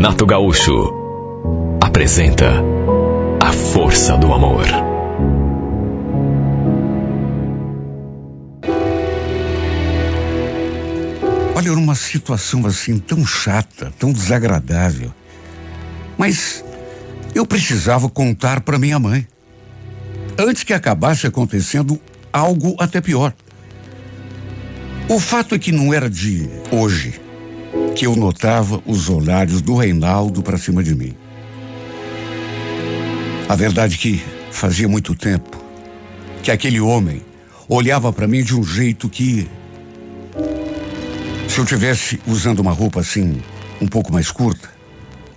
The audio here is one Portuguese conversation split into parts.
Renato Gaúcho apresenta A Força do Amor. Olha, era uma situação assim tão chata, tão desagradável. Mas eu precisava contar para minha mãe, antes que acabasse acontecendo algo até pior. O fato é que não era de hoje que eu notava os olhares do Reinaldo para cima de mim. A verdade é que fazia muito tempo que aquele homem olhava para mim de um jeito que, se eu tivesse usando uma roupa assim, um pouco mais curta,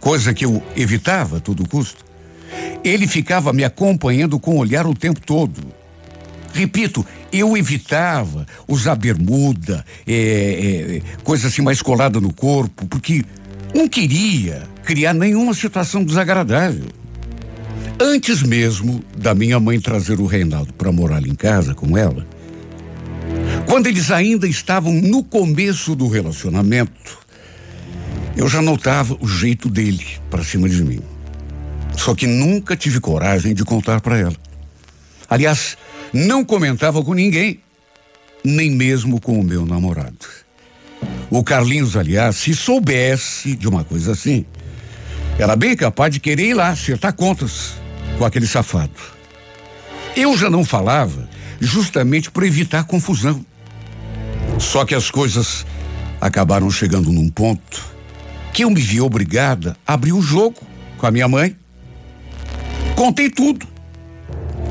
coisa que eu evitava a todo custo, ele ficava me acompanhando com o olhar o tempo todo. Repito, eu evitava usar bermuda, coisa assim mais colada no corpo, porque não queria criar nenhuma situação desagradável. Antes mesmo da minha mãe trazer o Reinaldo para morar ali em casa com ela, quando eles ainda estavam no começo do relacionamento, eu já notava o jeito dele para cima de mim. Só que nunca tive coragem de contar para ela. Aliás, não comentava com ninguém, nem mesmo com o meu namorado. O Carlinhos, aliás, se soubesse de uma coisa assim, era bem capaz de querer ir lá acertar contas com aquele safado. Eu já não falava justamente por evitar confusão. Só que as coisas acabaram chegando num ponto que eu me vi obrigada a abrir o jogo com a minha mãe. Contei tudo.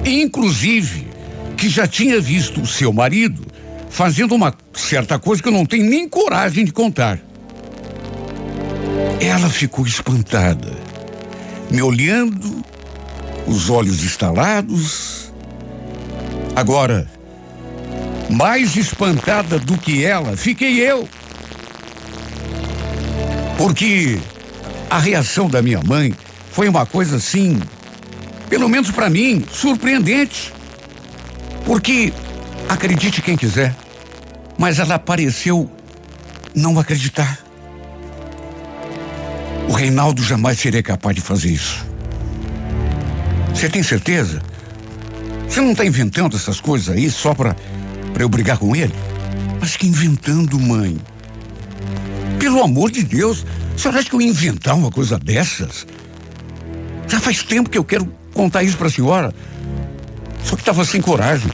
Inclusive que já tinha visto o seu marido fazendo uma certa coisa que eu não tenho nem coragem de contar. Ela ficou espantada, me olhando, os olhos estalados. Agora, mais espantada do que ela, fiquei eu. Porque a reação da minha mãe foi uma coisa assim, pelo menos para mim, surpreendente. Porque, acredite quem quiser, mas ela pareceu não acreditar. O Reinaldo jamais seria capaz de fazer isso. Você tem certeza? Você não está inventando essas coisas aí só para eu brigar com ele? Mas que inventando, mãe? Pelo amor de Deus, a senhora acha que eu ia inventar uma coisa dessas? Já faz tempo que eu quero contar isso para a senhora. Só que estava sem coragem.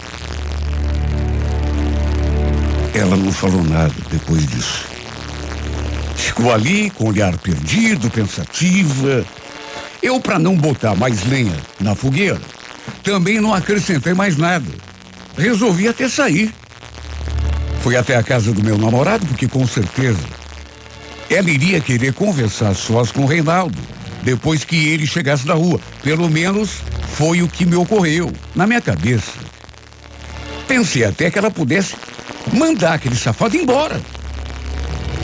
Ela não falou nada depois disso. Ficou ali com o olhar perdido, pensativa. Eu, para não botar mais lenha na fogueira, também não acrescentei mais nada. Resolvi até sair. Fui até a casa do meu namorado, porque com certeza ela iria querer conversar sós com o Reinaldo depois que ele chegasse da rua. Pelo menos foi o que me ocorreu na minha cabeça. Pensei até que ela pudesse mandar aquele safado embora.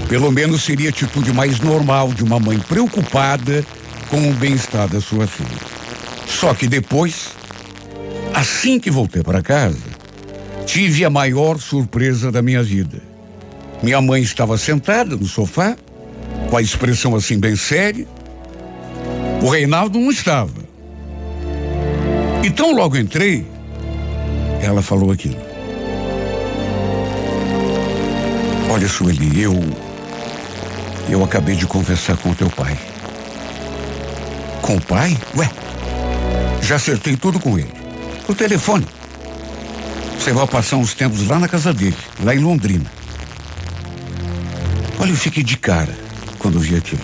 Pelo menos seria a atitude mais normal de uma mãe preocupada com o bem-estar da sua filha. Só que depois, assim que voltei para casa, tive a maior surpresa da minha vida. Minha mãe estava sentada no sofá, com a expressão assim bem séria. O Reinaldo não estava. E tão logo entrei, ela falou aquilo. Olha, Sueli, eu acabei de conversar com o teu pai. Com o pai? Ué, já acertei tudo com ele. Por telefone. Você vai passar uns tempos lá na casa dele, lá em Londrina. Olha, eu fiquei de cara quando vi aquilo.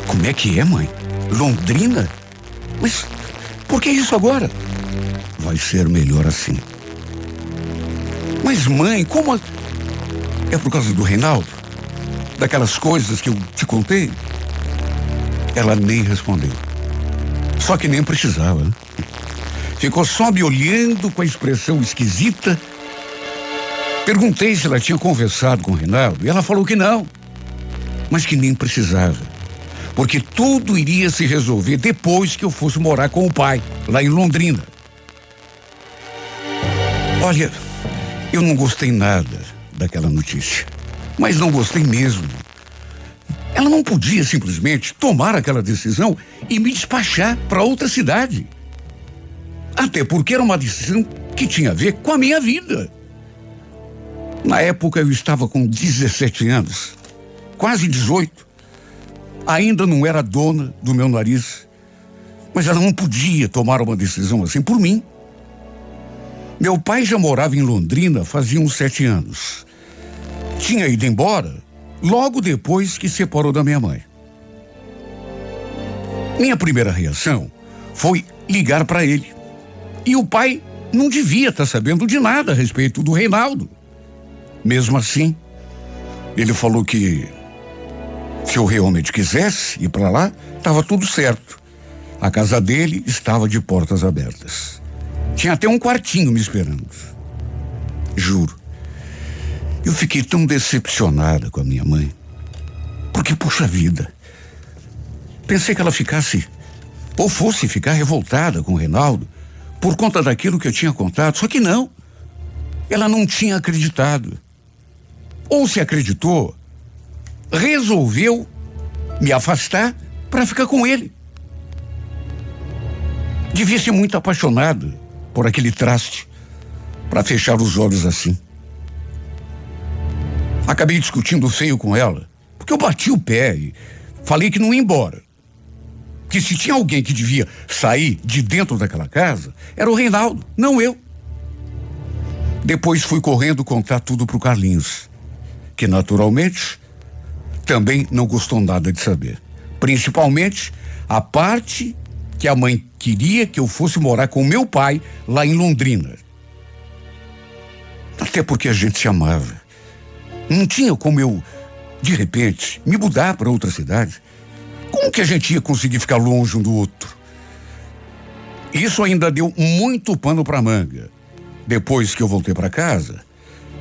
Como é que é, mãe? Londrina? Mas por que isso agora? Vai ser melhor assim. Mas, mãe, como... É por causa do Reinaldo? Daquelas coisas que eu te contei? Ela nem respondeu. Só que nem precisava, né? Ficou só me olhando com a expressão esquisita. Perguntei se ela tinha conversado com o Reinaldo e ela falou que não, mas que nem precisava, porque tudo iria se resolver depois que eu fosse morar com o pai, lá em Londrina. Olha, eu não gostei nada daquela notícia, mas não gostei mesmo. Ela não podia simplesmente tomar aquela decisão e me despachar para outra cidade. Até porque era uma decisão que tinha a ver com a minha vida. Na época eu estava com 17 anos, quase 18. Ainda não era dona do meu nariz, mas ela não podia tomar uma decisão assim por mim. Meu pai já morava em Londrina fazia uns 7 anos. Tinha ido embora logo depois que separou da minha mãe. Minha primeira reação foi ligar para ele. E o pai não devia estar sabendo de nada a respeito do Reinaldo. Mesmo assim, ele falou que se eu realmente quisesse ir para lá, estava tudo certo. A casa dele estava de portas abertas. Tinha até um quartinho me esperando. Juro, eu fiquei tão decepcionada com a minha mãe. Porque, puxa vida, pensei que ela ficasse, ou fosse ficar revoltada com o Reinaldo, por conta daquilo que eu tinha contado. Só que não. Ela não tinha acreditado. Ou se acreditou, resolveu me afastar para ficar com ele. Devia ser muito apaixonado por aquele traste para fechar os olhos assim. Acabei discutindo feio com ela, porque eu bati o pé e falei que não ia embora. Que se tinha alguém que devia sair de dentro daquela casa, era o Reinaldo, não eu. Depois fui correndo contar tudo pro Carlinhos, que naturalmente também não gostou nada de saber. Principalmente a parte que a mãe queria que eu fosse morar com meu pai lá em Londrina. Até porque a gente se amava. Não tinha como eu, de repente, me mudar para outra cidade. Como que a gente ia conseguir ficar longe um do outro? Isso ainda deu muito pano para manga. Depois que eu voltei para casa,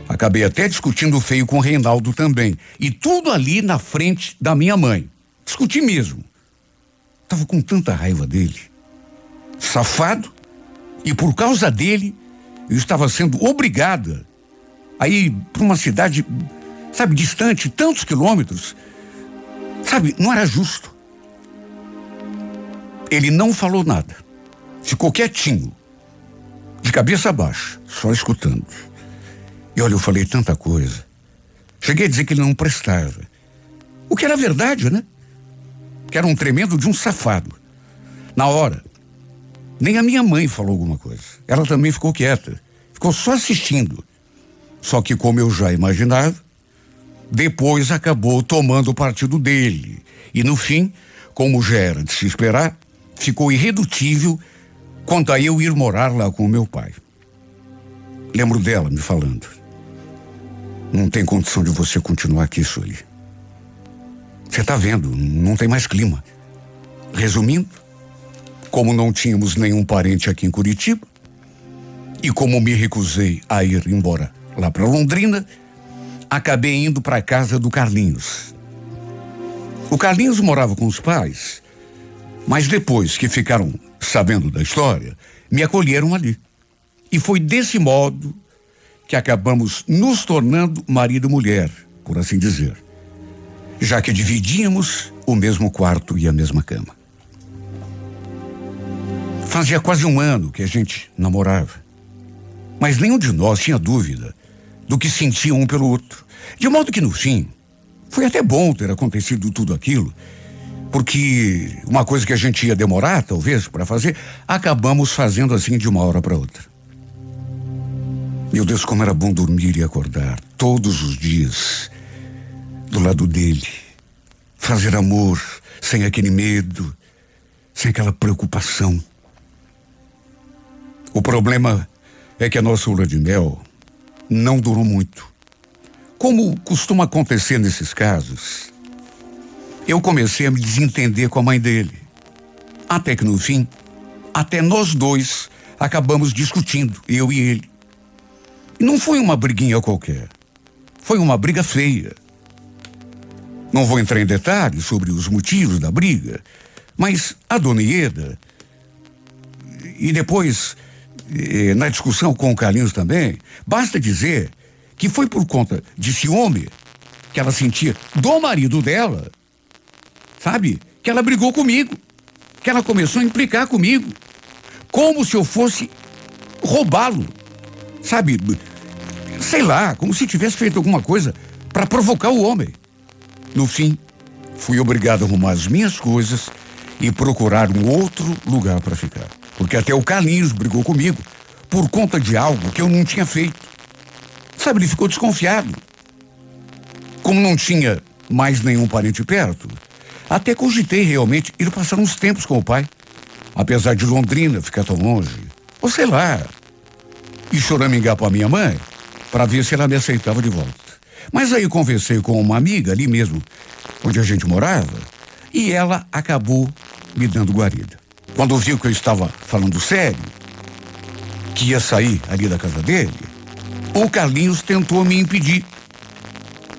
acabei até discutindo feio com o Reinaldo também. E tudo ali na frente da minha mãe. Discuti mesmo. Tava com tanta raiva dele. Safado. E por causa dele, eu estava sendo obrigada a ir para uma cidade, sabe, distante, tantos quilômetros. Sabe, não era justo. Ele não falou nada. Ficou quietinho, de cabeça baixa, só escutando. E olha, eu falei tanta coisa. Cheguei a dizer que ele não prestava. O que era verdade, né? Que era um tremendo de um safado. Na hora, nem a minha mãe falou alguma coisa. Ela também ficou quieta. Ficou só assistindo. Só que, como eu já imaginava, depois acabou tomando o partido dele. E no fim, como já era de se esperar, ficou irredutível quanto a eu ir morar lá com o meu pai. Lembro dela me falando: não tem condição de você continuar aqui, Sueli. Você tá vendo, não tem mais clima. Resumindo, como não tínhamos nenhum parente aqui em Curitiba, e como me recusei a ir embora lá para Londrina, acabei indo para a casa do Carlinhos. O Carlinhos morava com os pais, mas depois que ficaram sabendo da história, me acolheram ali. E foi desse modo que acabamos nos tornando marido e mulher, por assim dizer, já que dividíamos o mesmo quarto e a mesma cama. Fazia quase um ano que a gente namorava, mas nenhum de nós tinha dúvida do que sentia um pelo outro. De modo que no fim, foi até bom ter acontecido tudo aquilo, porque uma coisa que a gente ia demorar, talvez, para fazer, acabamos fazendo assim de uma hora para outra. Meu Deus, como era bom dormir e acordar todos os dias do lado dele. Fazer amor sem aquele medo, sem aquela preocupação. O problema é que a nossa lua de mel não durou muito. Como costuma acontecer nesses casos, eu comecei a me desentender com a mãe dele. Até que no fim, até nós dois acabamos discutindo, eu e ele. E não foi uma briguinha qualquer. Foi uma briga feia. Não vou entrar em detalhes sobre os motivos da briga, mas a dona Ieda, e depois, na discussão com o Carlinhos também, basta dizer que foi por conta de ciúme que ela sentia do marido dela sabe? Que ela brigou comigo, que ela começou a implicar comigo, como se eu fosse roubá-lo, sabe? Sei lá, como se tivesse feito alguma coisa para provocar o homem. No fim, fui obrigado a arrumar as minhas coisas e procurar um outro lugar para ficar. Porque até o Carlinhos brigou comigo por conta de algo que eu não tinha feito. Sabe, ele ficou desconfiado. Como não tinha mais nenhum parente perto, até cogitei realmente ir passar uns tempos com o pai, apesar de Londrina ficar tão longe. Ou sei lá, e choramingar para minha mãe para ver se ela me aceitava de volta. Mas aí conversei com uma amiga ali mesmo, onde a gente morava, e ela acabou me dando guarida. Quando viu que eu estava falando sério, que ia sair ali da casa dele, o Carlinhos tentou me impedir.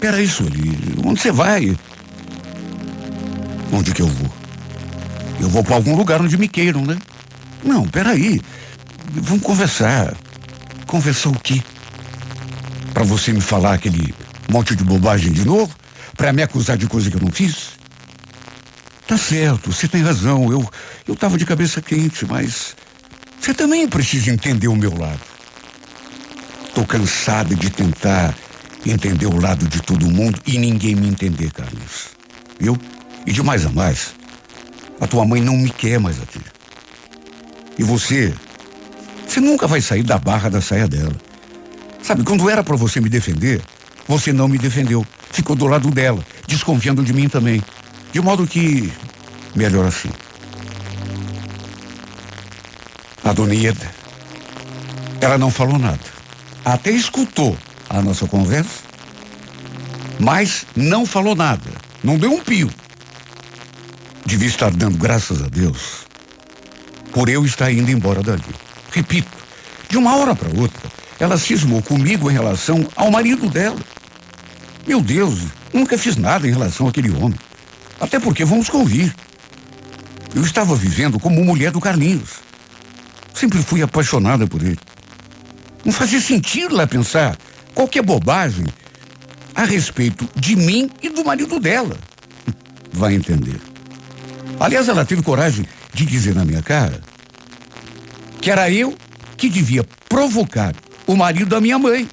Peraí, Sueli, onde você vai? Onde que eu vou? Eu vou para algum lugar onde me queiram, né? Não, peraí, vamos conversar. Conversar o quê? Para você me falar aquele monte de bobagem de novo? Para me acusar de coisa que eu não fiz? Tá certo, você tem razão, eu tava de cabeça quente, mas você também precisa entender o meu lado. Tô cansada de tentar entender o lado de todo mundo e ninguém me entender, Carlos. Viu? E de mais a mais, a tua mãe não me quer mais aqui. E você nunca vai sair da barra da saia dela. Sabe, quando era pra você me defender, você não me defendeu. Ficou do lado dela, desconfiando de mim também. De modo que, melhor assim. A dona Ieda, ela não falou nada. Até escutou a nossa conversa, mas não falou nada. Não deu um pio. Devia estar dando graças a Deus por eu estar indo embora dali. Repito, de uma hora para outra, ela cismou comigo em relação ao marido dela. Meu Deus, nunca fiz nada em relação àquele homem. Até porque, vamos convir, eu estava vivendo como mulher do Carlinhos. Sempre fui apaixonada por ele. Não fazia sentido lá pensar qualquer bobagem a respeito de mim e do marido dela. Vai entender. Aliás, ela teve coragem de dizer na minha cara que era eu que devia provocar o marido da minha mãe.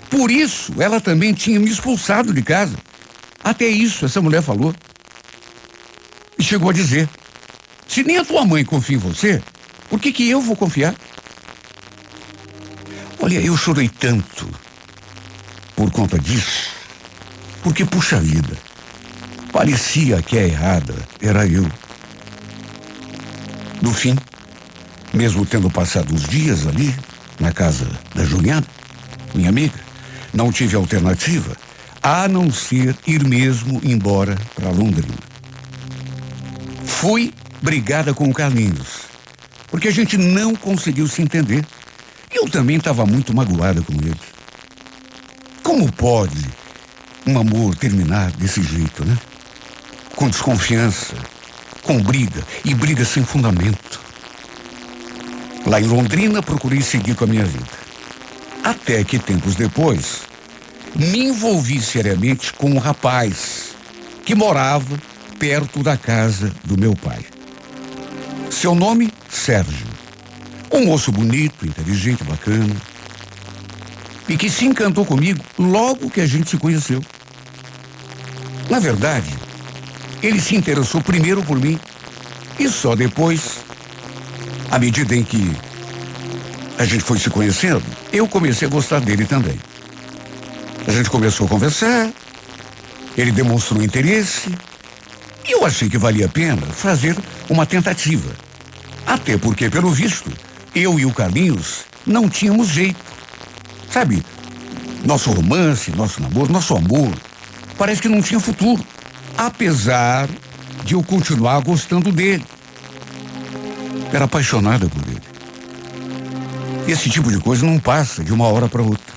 Por isso, ela também tinha me expulsado de casa. Até isso, essa mulher falou. E chegou a dizer, se nem a tua mãe confia em você, por que eu vou confiar? Olha, eu chorei tanto por conta disso, porque, puxa vida, parecia que a errada era eu. No fim, mesmo tendo passado uns dias ali, na casa da Juliana, minha amiga, não tive alternativa a não ser ir mesmo embora para Londrina. Fui brigada com o Carlinhos, porque a gente não conseguiu se entender. Eu também estava muito magoada com ele. Como pode um amor terminar desse jeito, né? Com desconfiança, com briga, e briga sem fundamento. Lá em Londrina, procurei seguir com a minha vida. Até que, tempos depois, me envolvi seriamente com um rapaz que morava perto da casa do meu pai. Seu nome, Sérgio. Um moço bonito, inteligente, bacana. E que se encantou comigo logo que a gente se conheceu. Na verdade, ele se interessou primeiro por mim e só depois, à medida em que a gente foi se conhecendo, eu comecei a gostar dele também. A gente começou a conversar, ele demonstrou interesse e eu achei que valia a pena fazer uma tentativa. Até porque, pelo visto, eu e o Carlinhos não tínhamos jeito. Sabe, nosso romance, nosso namoro, nosso amor, parece que não tinha futuro. Apesar de eu continuar gostando dele. Era apaixonada por ele. Esse tipo de coisa não passa de uma hora para outra.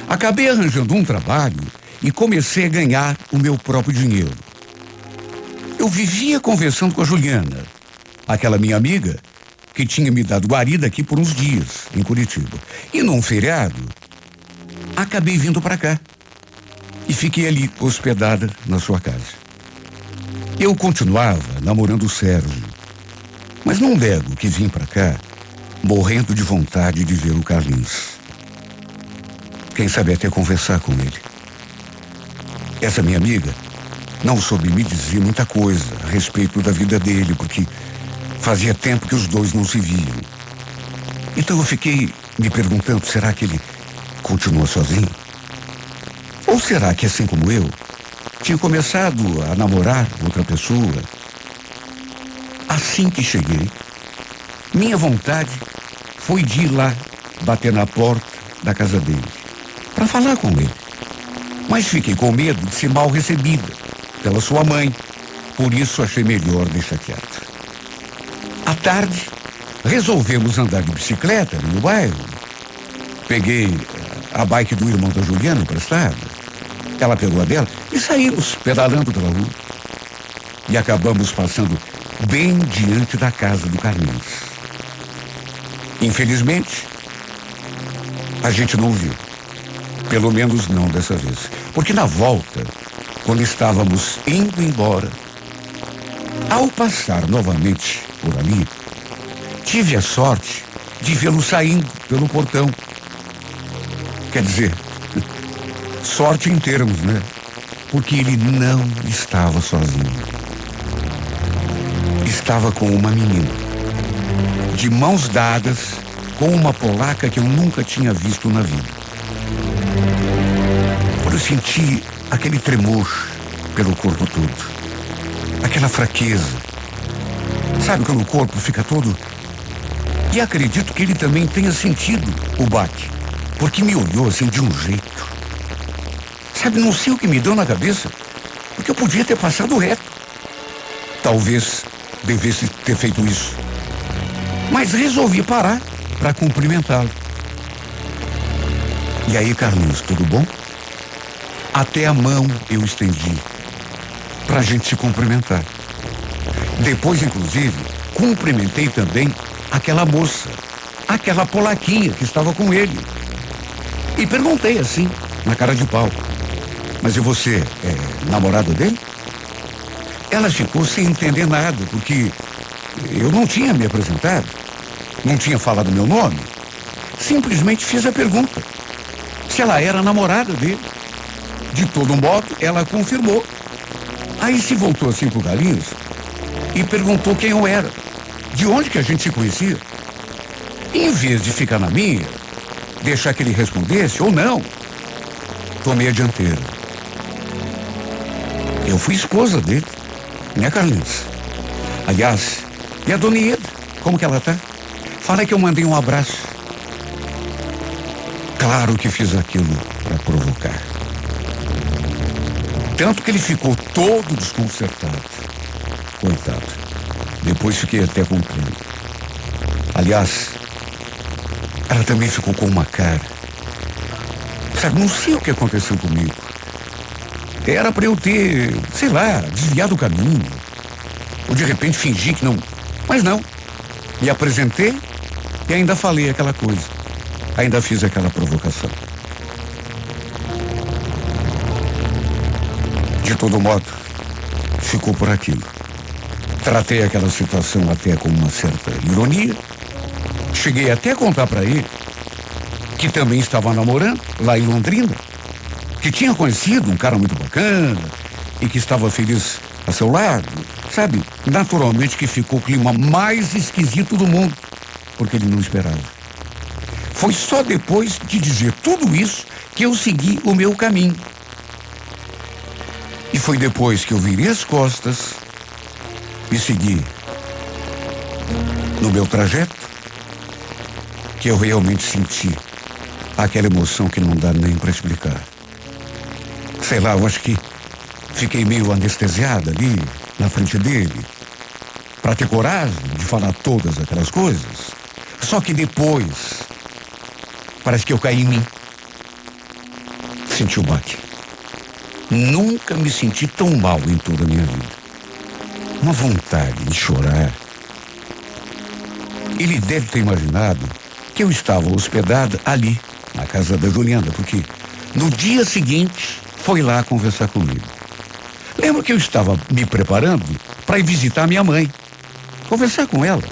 Acabei arranjando um trabalho e comecei a ganhar o meu próprio dinheiro. Eu vivia conversando com a Juliana, aquela minha amiga que tinha me dado guarida aqui por uns dias, em Curitiba. E num feriado, acabei vindo para cá. E fiquei ali hospedada na sua casa. Eu continuava namorando o Sérgio, mas não nego que vim pra cá morrendo de vontade de ver o Carlinhos. Quem sabe até conversar com ele. Essa minha amiga não soube me dizer muita coisa a respeito da vida dele, porque fazia tempo que os dois não se viam. Então eu fiquei me perguntando, será que ele continua sozinho? Ou será que, assim como eu, tinha começado a namorar outra pessoa? Assim que cheguei, minha vontade foi de ir lá bater na porta da casa dele, para falar com ele. Mas fiquei com medo de ser mal recebida pela sua mãe, por isso achei melhor deixar quieto. À tarde, resolvemos andar de bicicleta no bairro. Peguei a bike do irmão da Juliana emprestada, ela pegou a dela e saímos pedalando pela rua. E acabamos passando bem diante da casa do Carlinhos. Infelizmente, a gente não viu. Pelo menos não dessa vez. Porque na volta, quando estávamos indo embora, ao passar novamente por ali, tive a sorte de vê-lo saindo pelo portão. Quer dizer, sorte em termos, né? Porque ele não estava sozinho. Estava com uma menina, de mãos dadas, com uma polaca que eu nunca tinha visto na vida. Quando eu senti aquele tremor pelo corpo todo, aquela fraqueza, sabe quando o corpo fica todo... E acredito que ele também tenha sentido o baque, porque me olhou assim de um jeito. Sabe, não sei o que me deu na cabeça, porque eu podia ter passado reto. Talvez devesse ter feito isso. Mas resolvi parar para cumprimentá-lo. E aí, Carlinhos, tudo bom? Até a mão eu estendi para a gente se cumprimentar. Depois, inclusive, cumprimentei também aquela moça, aquela polaquinha que estava com ele. E perguntei assim, na cara de pau: mas e você, é namorado dele? Ela ficou sem entender nada, porque eu não tinha me apresentado, não tinha falado meu nome. Simplesmente fiz a pergunta se ela era namorada dele. De todo modo, ela confirmou. Aí se voltou assim pro Carlinhos e perguntou quem eu era, de onde que a gente se conhecia. E em vez de ficar na minha, deixar que ele respondesse ou não, tomei a dianteira. Eu fui esposa dele, né, Carlinhos? Aliás, e a dona Ieda, como que ela tá? Fala que eu mandei um abraço. Claro que fiz aquilo para provocar. Tanto que ele ficou todo desconcertado. Coitado. Depois fiquei até com pena. Aliás, ela também ficou com uma cara. Sabe, não sei o que aconteceu comigo. Era para eu ter, sei lá, desviado o caminho. Ou de repente fingir que não. Mas não. Me apresentei e ainda falei aquela coisa. Ainda fiz aquela provocação. De todo modo, ficou por aquilo. Tratei aquela situação até com uma certa ironia. Cheguei até a contar para ele que também estava namorando lá em Londrina, que tinha conhecido um cara muito bacana e que estava feliz a seu lado. Sabe, naturalmente que ficou o clima mais esquisito do mundo, porque ele não esperava. Foi só depois de dizer tudo isso que eu segui o meu caminho. E foi depois que eu virei as costas e segui no meu trajeto que eu realmente senti aquela emoção que não dá nem para explicar. Sei lá, eu acho que fiquei meio anestesiada ali na frente dele para ter coragem de falar todas aquelas coisas. Só que depois parece que eu caí em mim. Senti o baque. Nunca me senti tão mal em toda a minha vida. Uma vontade de chorar. Ele deve ter imaginado que eu estava hospedada ali, na casa da Juliana, porque no dia seguinte foi lá conversar comigo. Lembro que eu estava me preparando para ir visitar minha mãe, conversar com ela.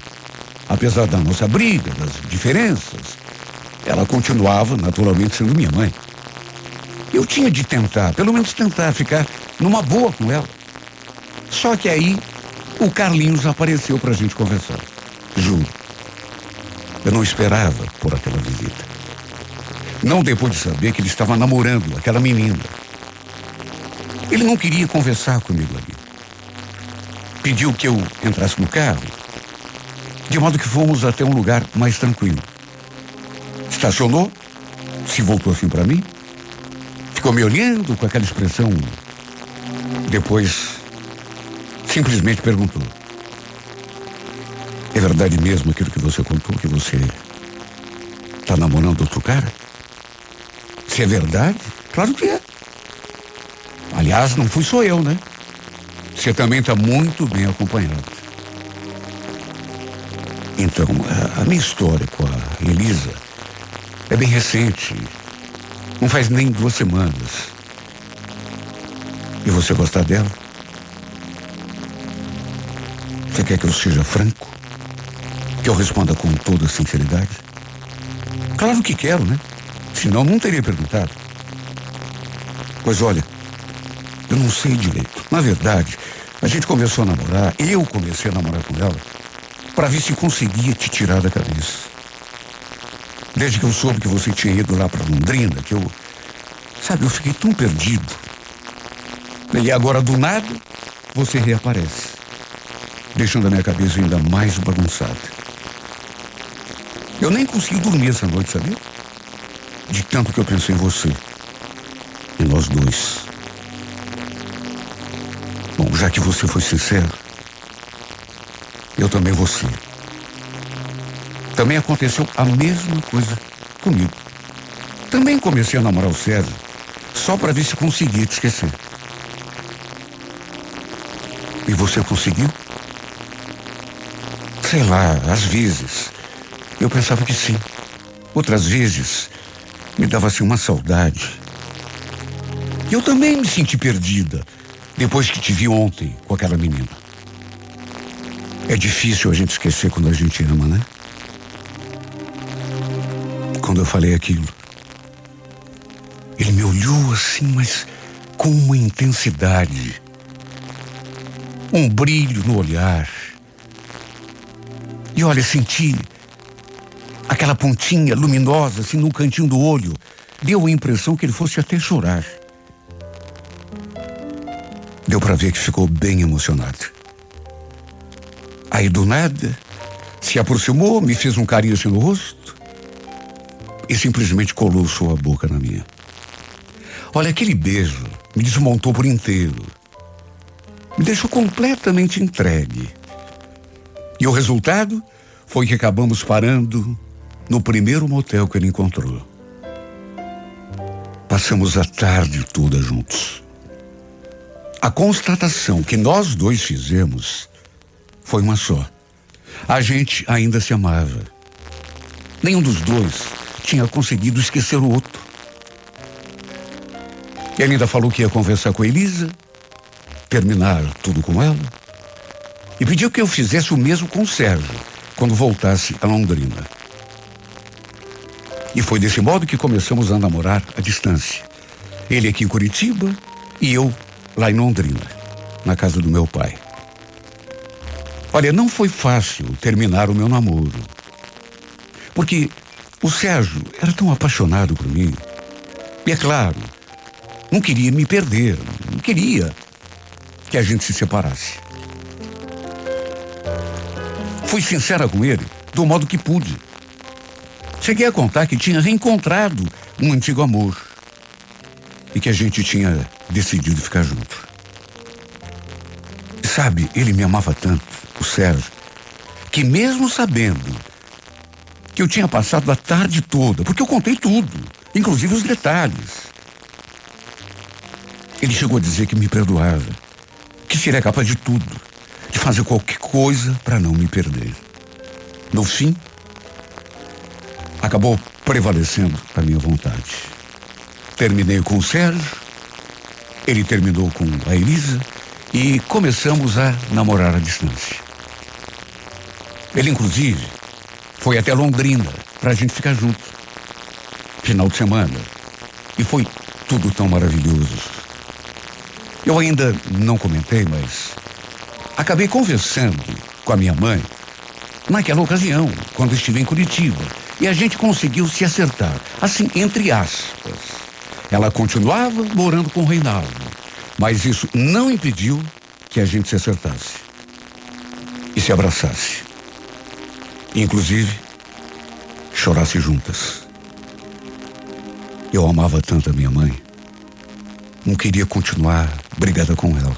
Apesar da nossa briga, das diferenças, ela continuava naturalmente sendo minha mãe. Eu tinha de tentar, pelo menos tentar ficar numa boa com ela. Só que aí o Carlinhos apareceu pra gente conversar. Juro. Eu não esperava por aquela visita. Não depois de saber que ele estava namorando aquela menina. Ele não queria conversar comigo ali. Pediu que eu entrasse no carro, de modo que fomos até um lugar mais tranquilo. Estacionou, se voltou assim para mim, ficou me olhando com aquela expressão. Depois, simplesmente perguntou: é verdade mesmo aquilo que você contou, que você está namorando outro cara? Se é verdade, claro que é. Aliás, não fui só eu, né? Você também está muito bem acompanhado. Então, a minha história com a Elisa é bem recente. Não faz nem 2 semanas. E você gosta dela? Você quer que eu seja franco? Que eu responda com toda sinceridade? Claro que quero, né? Senão não teria perguntado. Pois olha, eu não sei direito. Na verdade, a gente começou a namorar, eu comecei a namorar com ela, para ver se conseguia te tirar da cabeça. Desde que eu soube que você tinha ido lá para Londrina, que eu fiquei tão perdido. E agora, do nada, você reaparece, deixando a minha cabeça ainda mais bagunçada. Eu nem consegui dormir essa noite, sabia? De tanto que eu pensei em você. Em nós dois. Bom, já que você foi sincero, eu também vou ser. Também aconteceu a mesma coisa comigo. Também comecei a namorar o Sérgio, só para ver se conseguia te esquecer. E você conseguiu? Sei lá, às vezes eu pensava que sim. Outras vezes me dava assim uma saudade. E eu também me senti perdida depois que te vi ontem com aquela menina. É difícil a gente esquecer quando a gente ama, né? Quando eu falei aquilo, ele me olhou assim, mas com uma intensidade, um brilho no olhar. E olha, senti aquela pontinha luminosa assim no cantinho do olho. Deu a impressão que ele fosse até chorar. Deu para ver que ficou bem emocionado. Aí do nada se aproximou, me fez um carinho assim no rosto e simplesmente colou sua boca na minha. Olha, aquele beijo me desmontou por inteiro. Me deixou completamente entregue. E o resultado foi que acabamos parando no primeiro motel que ele encontrou. Passamos a tarde toda juntos. A constatação que nós dois fizemos foi uma só. A gente ainda se amava. Nenhum dos dois tinha conseguido esquecer o outro. Ele ainda falou que ia conversar com a Elisa, terminar tudo com ela, e pediu que eu fizesse o mesmo com o Sérgio quando voltasse a Londrina. E foi desse modo que começamos a namorar à distância. Ele aqui em Curitiba e eu lá em Londrina, na casa do meu pai. Olha, não foi fácil terminar o meu namoro, porque o Sérgio era tão apaixonado por mim. E é claro, não queria me perder, não queria que a gente se separasse. Fui sincera com ele, do modo que pude. Cheguei a contar que tinha reencontrado um antigo amor e que a gente tinha decidido ficar junto. Sabe, ele me amava tanto, o Sérgio, que mesmo sabendo que eu tinha passado a tarde toda, porque eu contei tudo, inclusive os detalhes, ele chegou a dizer que me perdoava, que seria capaz de tudo, de fazer qualquer coisa para não me perder. No fim, acabou prevalecendo a minha vontade. Terminei com o Sérgio, ele terminou com a Elisa, e começamos a namorar à distância. Ele, inclusive, foi até Londrina pra gente ficar junto. Final de semana. E foi tudo tão maravilhoso. Eu ainda não comentei, mas acabei conversando com a minha mãe naquela ocasião, quando estive em Curitiba. E a gente conseguiu se acertar, assim, entre aspas. Ela continuava morando com o Reinaldo, mas isso não impediu que a gente se acertasse e se abraçasse. Inclusive, chorasse juntas. Eu amava tanto a minha mãe, não queria continuar brigada com ela.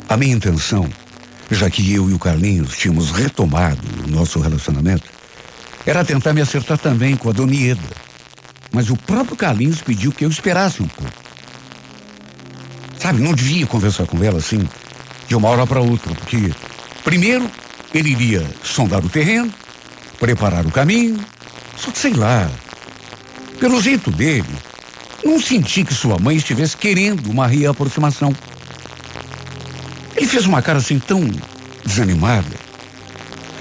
A minha intenção, já que eu e o Carlinhos tínhamos retomado o nosso relacionamento, era tentar me acertar também com a Dona Ieda. Mas o próprio Carlinhos pediu que eu esperasse um pouco. Sabe, não devia conversar com ela assim, de uma hora para outra, porque primeiro ele iria sondar o terreno, preparar o caminho, só que sei lá, pelo jeito dele, não senti que sua mãe estivesse querendo uma reaproximação. Ele fez uma cara assim tão desanimada.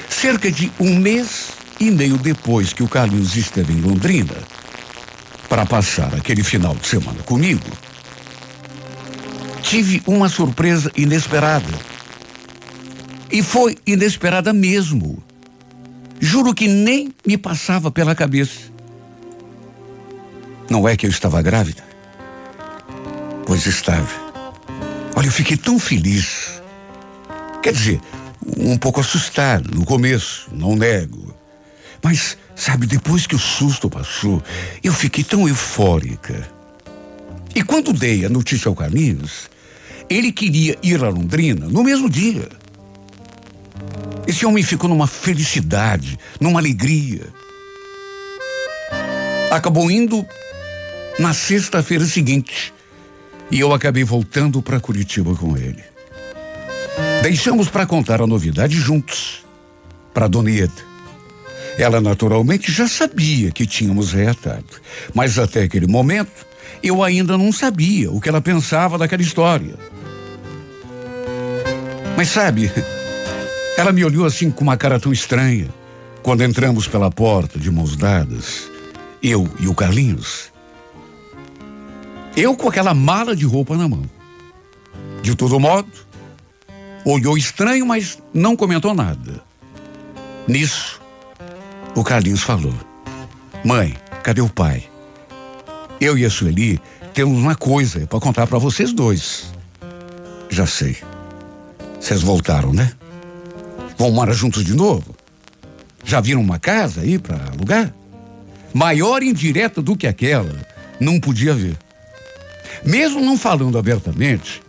Cerca de 1 mês e meio depois que o Carlinhos esteve em Londrina para passar aquele final de semana comigo, tive uma surpresa inesperada. E foi inesperada mesmo. Juro que nem me passava pela cabeça. Não é que eu estava grávida? Pois estava. Olha, eu fiquei tão feliz. Quer dizer, um pouco assustado no começo, não nego. Mas, sabe, depois que o susto passou, eu fiquei tão eufórica. E quando dei a notícia ao Carlinhos, ele queria ir a Londrina no mesmo dia. Esse homem ficou numa felicidade, numa alegria. Acabou indo na sexta-feira seguinte e eu acabei voltando para Curitiba com ele. Deixamos para contar a novidade juntos para Dona Ieda. Ela naturalmente já sabia que tínhamos reatado, mas até aquele momento eu ainda não sabia o que ela pensava daquela história. Mas sabe, ela me olhou assim com uma cara tão estranha quando entramos pela porta de mãos dadas, eu e o Carlinhos. Eu com aquela mala de roupa na mão. De todo modo, olhou estranho, mas não comentou nada. Nisso, o Carlinhos falou: "Mãe, cadê o pai? Eu e a Sueli temos uma coisa para contar para vocês dois." "Já sei. Vocês voltaram, né? Vão morar juntos de novo? Já viram uma casa aí para alugar? Maior indireta do que aquela não podia haver." Mesmo não falando abertamente,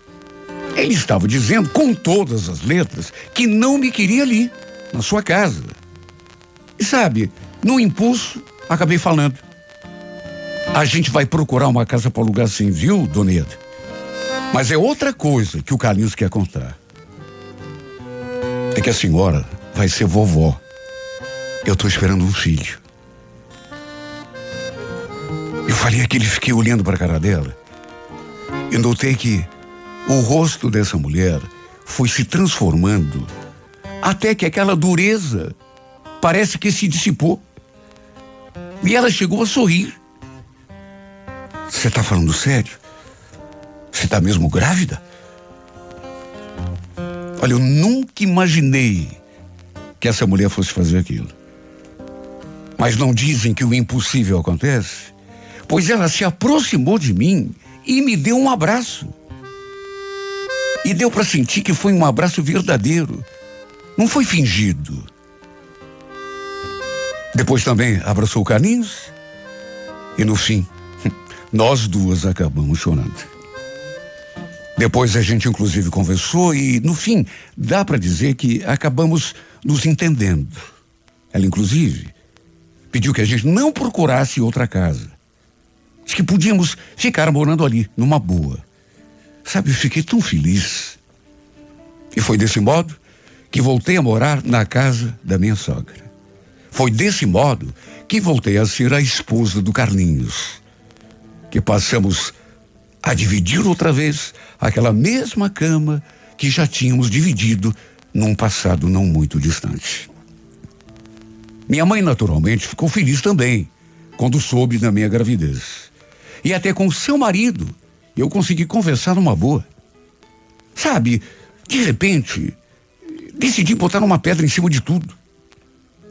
ele estava dizendo com todas as letras que não me queria ali, na sua casa. E sabe, no impulso, acabei falando: "A gente vai procurar uma casa para alugar sim, viu, Dona Ieda? Mas é outra coisa que o Carlinhos quer contar. É que a senhora vai ser vovó. Eu tô esperando um filho." Eu falei aquilo e fiquei olhando para a cara dela. E notei que o rosto dessa mulher foi se transformando até que aquela dureza parece que se dissipou. E ela chegou a sorrir. "Você tá falando sério? Você tá mesmo grávida?" Olha, eu nunca imaginei que essa mulher fosse fazer aquilo. Mas não dizem que o impossível acontece? Pois ela se aproximou de mim e me deu um abraço. E deu para sentir que foi um abraço verdadeiro. Não foi fingido. Depois também abraçou o Carlinhos. E no fim, nós duas acabamos chorando. Depois a gente inclusive conversou e no fim dá para dizer que acabamos nos entendendo. Ela inclusive pediu que a gente não procurasse outra casa. Diz que podíamos ficar morando ali, numa boa. Sabe, eu fiquei tão feliz. E foi desse modo que voltei a morar na casa da minha sogra. Foi desse modo que voltei a ser a esposa do Carlinhos. Que passamos a dividir outra vez aquela mesma cama que já tínhamos dividido num passado não muito distante. Minha mãe, naturalmente, ficou feliz também quando soube da minha gravidez. E até com o seu marido eu consegui conversar numa boa. Sabe, de repente, decidi botar uma pedra em cima de tudo.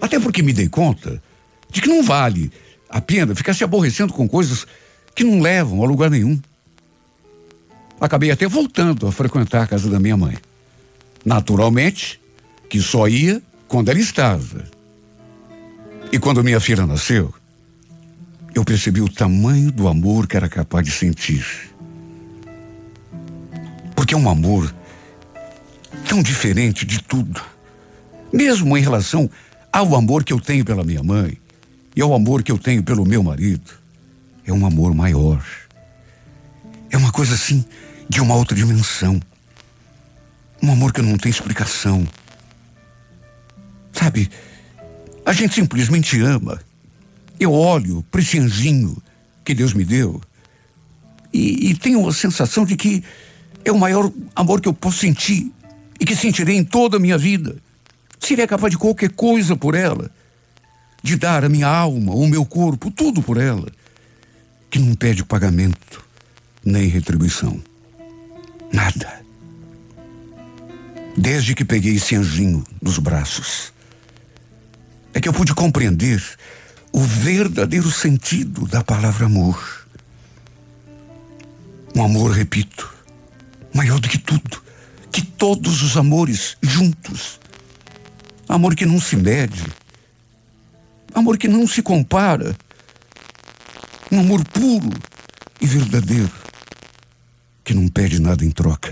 Até porque me dei conta de que não vale a pena ficar se aborrecendo com coisas que não levam a lugar nenhum. Acabei até voltando a frequentar a casa da minha mãe. Naturalmente, que só ia quando ela estava. E quando minha filha nasceu, eu percebi o tamanho do amor que era capaz de sentir. Porque é um amor tão diferente de tudo. Mesmo em relação ao amor que eu tenho pela minha mãe e ao amor que eu tenho pelo meu marido, é um amor maior. É uma coisa assim, de uma outra dimensão. Um amor que não tem explicação. Sabe, a gente simplesmente ama. Eu olho para esse anjinho que Deus me deu e tenho a sensação de que é o maior amor que eu posso sentir e que sentirei em toda a minha vida. Seria capaz de qualquer coisa por ela, de dar a minha alma, o meu corpo, tudo por ela, que não pede pagamento nem retribuição. Nada. Desde que peguei esse anjinho nos braços, é que eu pude compreender o verdadeiro sentido da palavra amor. Um amor, repito, maior do que tudo, que todos os amores juntos. Amor que não se mede, amor que não se compara, um amor puro e verdadeiro, que não pede nada em troca.